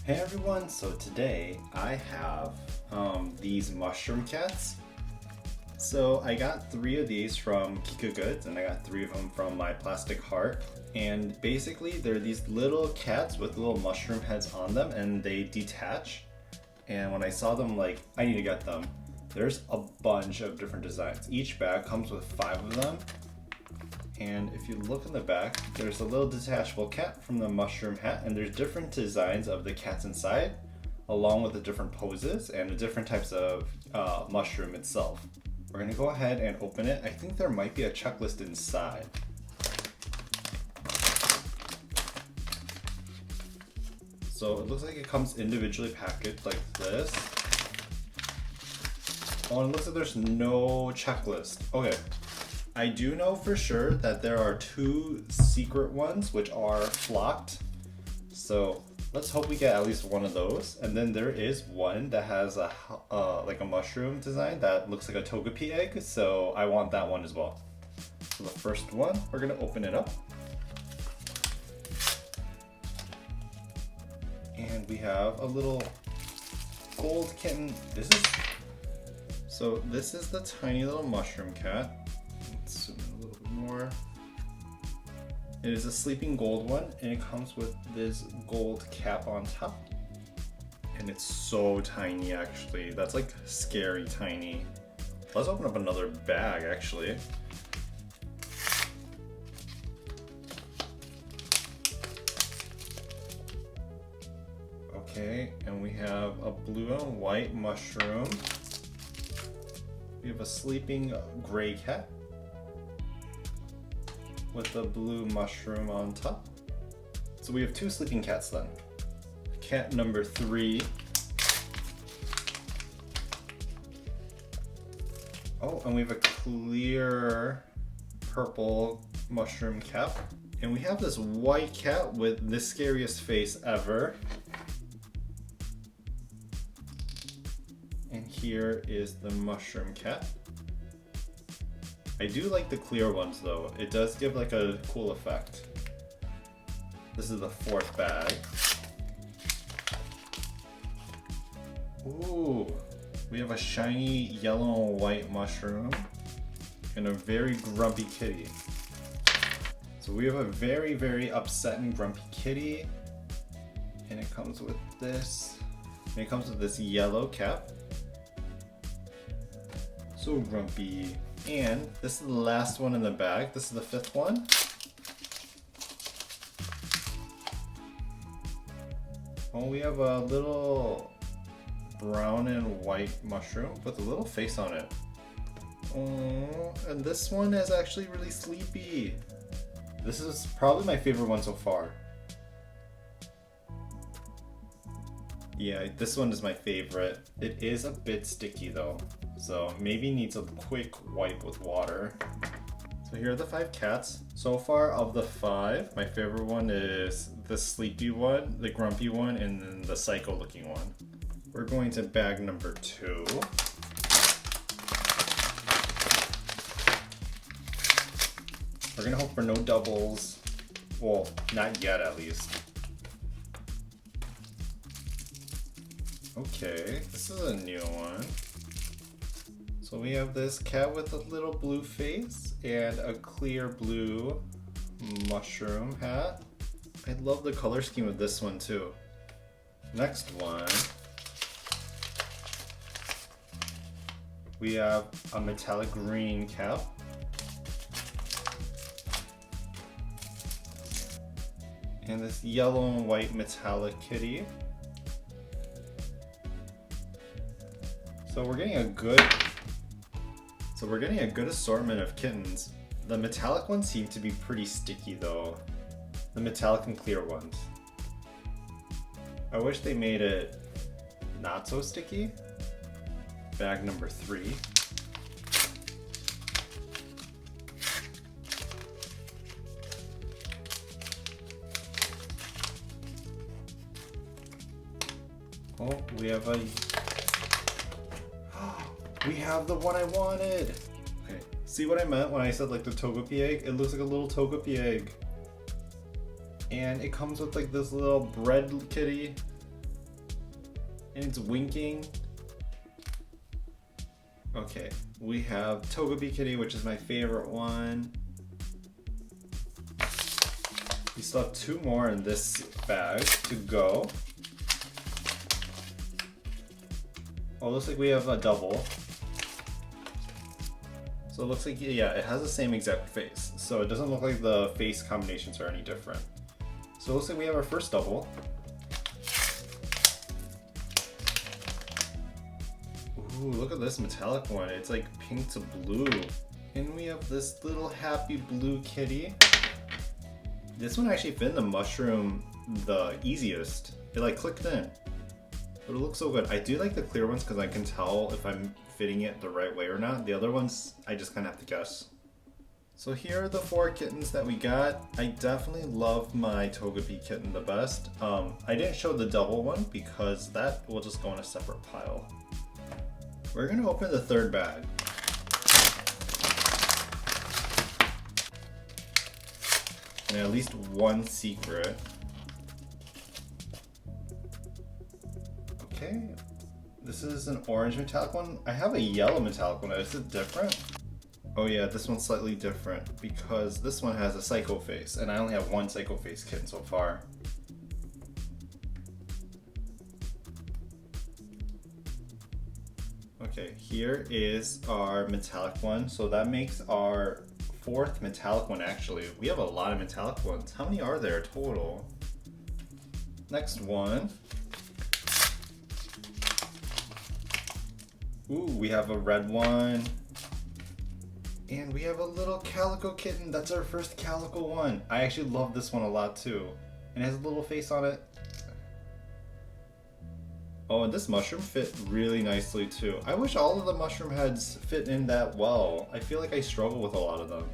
Hey everyone, so today I have these mushroom cats. So I got 3 of these from Kika Goods and I got 3 of them from My Plastic Heart. And basically they're these little cats with little mushroom heads on them and they detach. And when I saw them, I need to get them. There's a bunch of different designs. Each bag comes with 5 of them. And if you look in the back, there's a little detachable cat from the mushroom hat, and there's different designs of the cats inside, along with the different poses and the different types of mushroom itself. We're gonna go ahead and open it. I think there might be a checklist inside. So it looks like it comes individually packaged like this. Oh, and it looks like there's no checklist. Okay. I do know for sure that there are 2 secret ones which are flocked. So let's hope we get at least one of those. And then there is one that has a mushroom design that looks like a Togepi egg. So I want that one as well. So the first one, we're gonna open it up. And we have a little gold kitten. This is the tiny little mushroom cat. Let's zoom in a little bit more. It is a sleeping gold one, and it comes with this gold cap on top. And it's so tiny, actually. That's like scary tiny. Let's open up another bag, actually. Okay, and we have a blue and white mushroom. We have a sleeping gray cat with a blue mushroom on top. So we have 2 sleeping cats then. Cat number 3. Oh, and we have a clear purple mushroom cap. And we have this white cat with the scariest face ever. And here is the mushroom cat. I do like the clear ones though. It does give like a cool effect. This is the 4th bag. Ooh, we have a shiny yellow and white mushroom and a very grumpy kitty. So we have a very, very upset and grumpy kitty. And it comes with this. And it comes with this yellow cap. So grumpy. And this is the last one in the bag. This is the 5th one. Oh, we have a little brown and white mushroom with a little face on it. Oh, and this one is actually really sleepy. This is probably my favorite one so far. Yeah, this one is my favorite. It is a bit sticky though, so maybe needs a quick wipe with water. So here are the 5 cats. So far of the 5, my favorite one is the sleepy one, the grumpy one, and then the psycho looking one. We're going to bag number 2. We're gonna hope for no doubles. Well, not yet at least. Okay, this is a new one. So we have this cat with a little blue face and a clear blue mushroom hat. I love the color scheme of this one too. Next one. We have a metallic green cap. And this yellow and white metallic kitty. So we're getting a good assortment of kittens. The metallic ones seem to be pretty sticky though. The metallic and clear ones. I wish they made it not so sticky. Bag number 3. Oh, we have the one I wanted. Okay, see what I meant when I said like the Togepi egg? It looks like a little Togepi egg. And it comes with like this little bread kitty and it's winking. Okay, we have Togepi Kitty, which is my favorite one. We still have 2 more in this bag to go. Oh, looks like we have a double. So it looks like, yeah, it has the same exact face. So it doesn't look like the face combinations are any different. So it looks like we have our first double. Ooh, look at this metallic one. It's like pink to blue. And we have this little happy blue kitty. This one actually fit in the mushroom the easiest. It like clicked in. But it looks so good. I do like the clear ones because I can tell if I'm fitting it the right way or not. The other ones, I just kind of have to guess. So here are the 4 kittens that we got. I definitely love my Togepi kitten the best. I didn't show the double one because that will just go in a separate pile. We're gonna open the 3rd bag. And at least one secret. Okay, this is an orange metallic one. I have a yellow metallic one. Is it different? Oh yeah, this one's slightly different because this one has a Psycho Face, and I only have 1 Psycho Face kitten so far. Okay, here is our metallic one. So that makes our 4th metallic one actually. We have a lot of metallic ones. How many are there total? Next one. Ooh, we have a red one. And we have a little calico kitten. That's our first calico one. I actually love this one a lot too. And it has a little face on it. Oh, and this mushroom fit really nicely too. I wish all of the mushroom heads fit in that well. I feel like I struggle with a lot of them.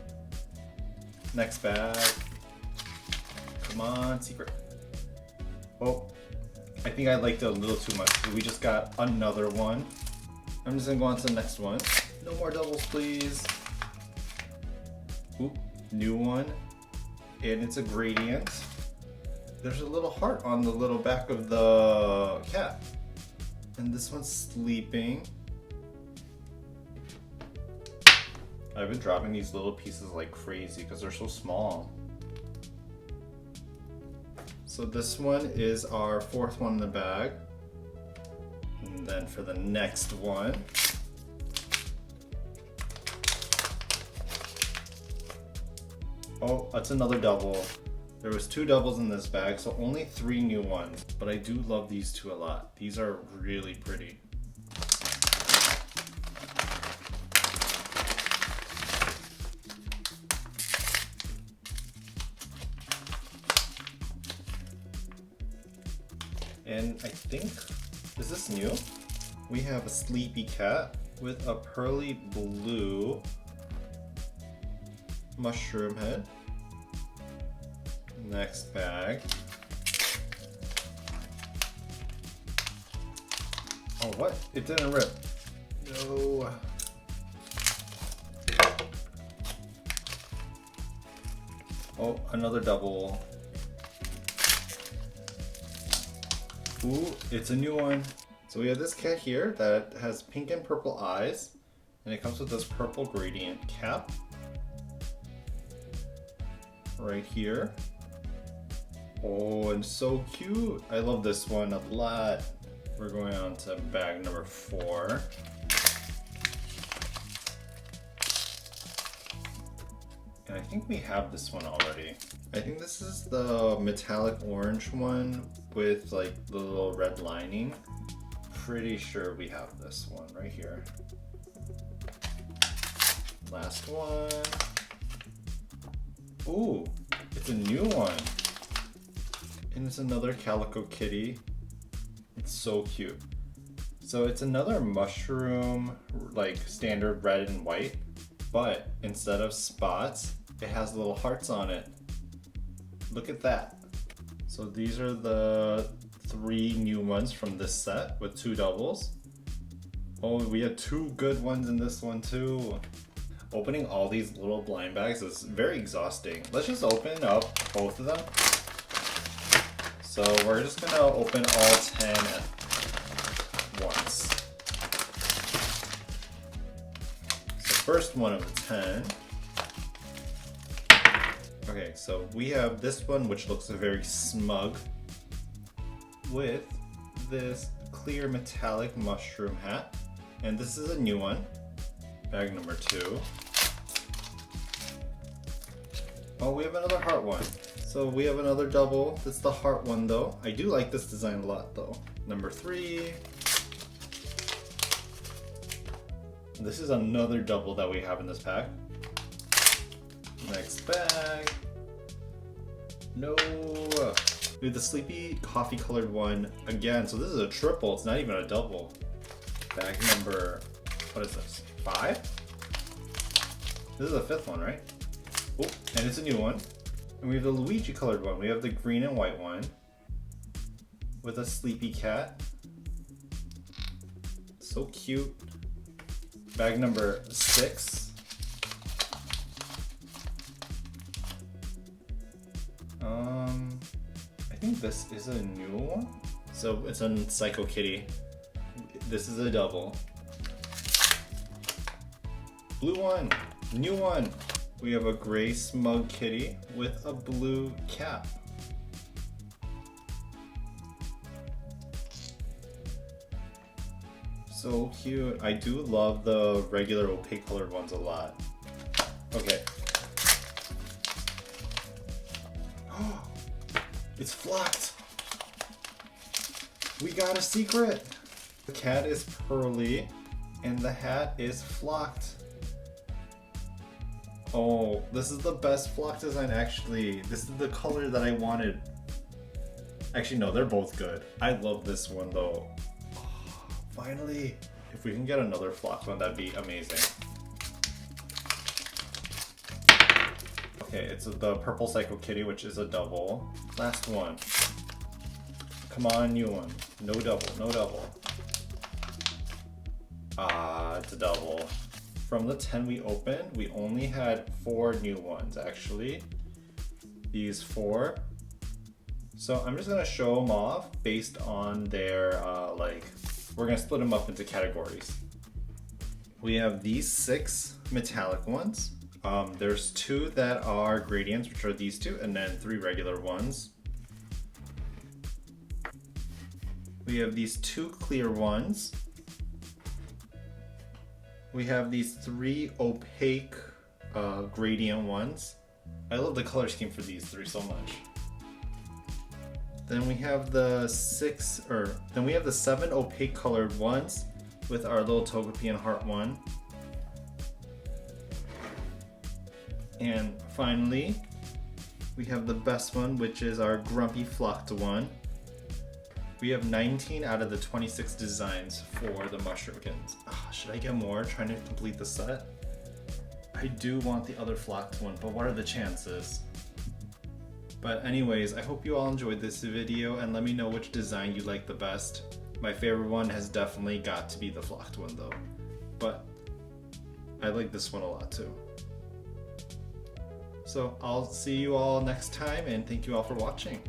Next bag. Come on, secret. Oh, I think I liked it a little too much. We just got another one. I'm just gonna go on to the next one. No more doubles, please. Oop, new one. And it's a gradient. There's a little heart on the little back of the cat. And this one's sleeping. I've been dropping these little pieces like crazy because they're so small. So this one is our 4th one in the bag. And then for the next one, oh, that's another double. There was 2 doubles in this bag, so only 3 new ones. But I do love these 2 a lot. These are really pretty. And I think, is this new? We have a sleepy cat with a pearly blue mushroom head. Next bag. Oh, what? It didn't rip. No. Oh, another double. Ooh, it's a new one. So we have this cat here that has pink and purple eyes, and it comes with this purple gradient cap right here. Oh, and so cute. I love this one a lot. We're going on to bag number 4. And I think we have this one already. I think this is the metallic orange one with like the little red lining. Pretty sure we have this one right here. Last one. Ooh, it's a new one. And it's another calico kitty. It's so cute. So it's another mushroom, like standard red and white, but instead of spots, it has little hearts on it. Look at that. So these are the 3 new ones from this set with 2 doubles. Oh, we had 2 good ones in this one too. Opening all these little blind bags is very exhausting. Let's just open up both of them. So we're just gonna open all 10 first one of the 10. Okay, so we have this one, which looks very smug, with this clear metallic mushroom hat. And this is a new one, bag number 2. Oh, we have another heart one. So we have another double. That's the heart one though. I do like this design a lot though. Number 3. This is another double that we have in this pack. Next bag. No. We have the sleepy coffee colored one again. So this is a triple. It's not even a double. Bag number, what is this? 5? This is the 5th one, right? Oh, and it's a new one. And we have the Luigi colored one. We have the green and white one with a sleepy cat. So cute. Bag number 6. I think this is a new one. So it's a Psycho Kitty. This is a double. Blue one, new one. We have a gray smug kitty with a blue cap. So cute. I do love the regular opaque colored ones a lot. Okay. It's flocked. We got a secret. The cat is pearly and the hat is flocked. Oh, this is the best flock design actually. This is the color that I wanted. Actually, no, they're both good. I love this one though. Oh, finally. If we can get another flocked one, that'd be amazing. Okay, it's the purple Psycho Kitty, which is a double. Last one. Come on, new one. No double, no double. Ah, it's a double. From the 10 we opened, we only had 4 new ones actually. These 4. So I'm just gonna show them off based on their, we're gonna split them up into categories. We have these 6 metallic ones. There's 2 that are gradients, which are these 2, and then 3 regular ones. We have these 2 clear ones. We have these 3 opaque gradient ones. I love the color scheme for these 3 so much. Then we have the 7 opaque colored ones with our little Togepi and heart one. And finally, we have the best one, which is our grumpy flocked one. We have 19 out of the 26 designs for the Mushroomkins. Should I get more trying to complete the set? I do want the other flocked one, but what are the chances? But anyways, I hope you all enjoyed this video and let me know which design you like the best. My favorite one has definitely got to be the flocked one though, but I like this one a lot too. So I'll see you all next time and thank you all for watching.